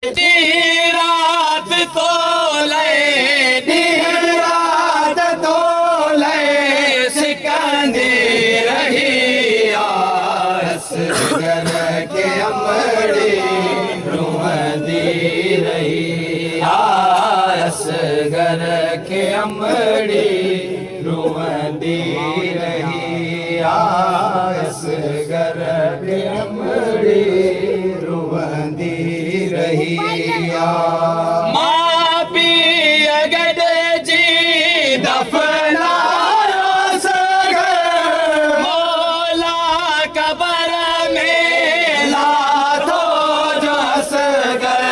रात तो सिकंदी रही असगर के अमड़ी रोंदी रही असगर के अमड़ी रोंदी रही असगर के अमड़ी रोंदी रही मां पी अगड जी दफनायो सगर मौला कबर में लाथो जो असगर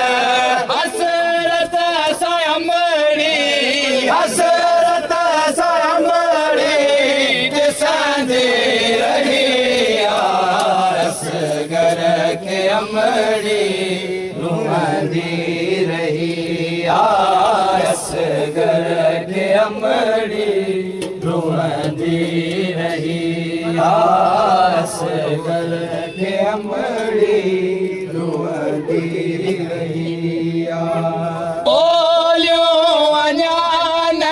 हसरत सयमड़ी हसरत सयमड़ी दिसंदी रही असगर के अमड़ी रोंदी रही असगर के अमड़ी रोंदी रही असगर के अमड़ी रोंदी रही बोलियो अञान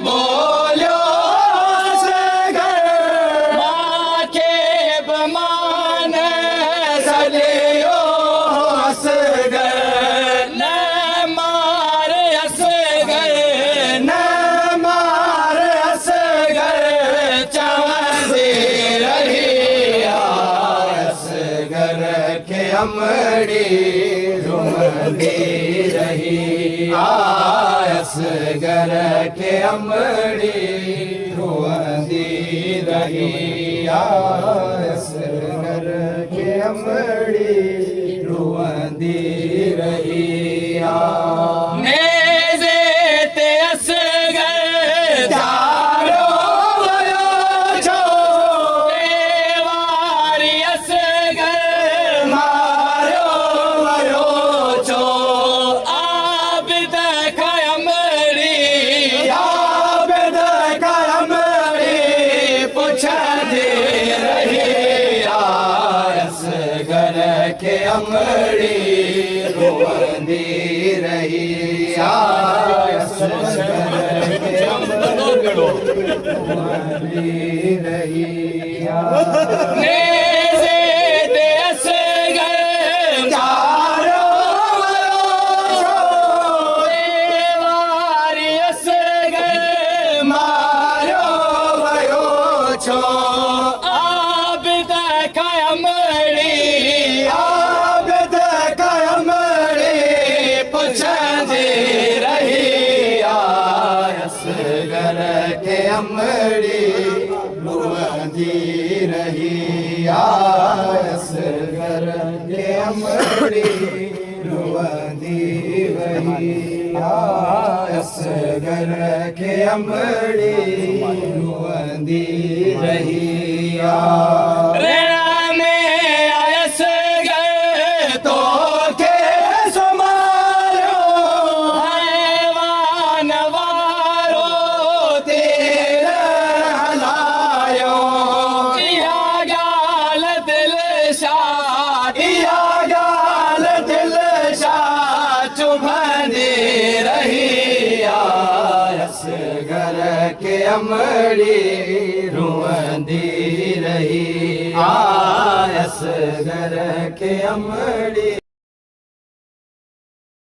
बोलियो असगर माखे बमान सलियो असगर न मार असगर न मार असगर चवंदी रही असगर के अमड़ी रोंदी रही असगर के अमड़ी रोंदी रही असगर के अमड़ी रोंदी रही नेज़े ते असगर जारो वयो छो देवारी असगर मारो वयो छो आबिद खयमड़ी आबिद खयमड़ी पुछंदी रही असगर के अमड़ी रोंदी रही असगर के अमड़ी रोंदी रही नेज़े ते असगर जारो वयो छो देवारी असगर मारो वयो छो आबिद खयमड़ी आबिद खयमड़ी पुछंदी रही असगर के अमड़ी रोंदी रही असगर के अमड़ी रोंदी रही असगर के अमड़ी रोंदी रही रेणा में असगर तो के समारो हैवान वारो तेर हलायो इया गाल दिल शाह इया गाल दिल शाह चुभंदी रही असगर के अमड़ी रोंदी रही असगर के अमड़ी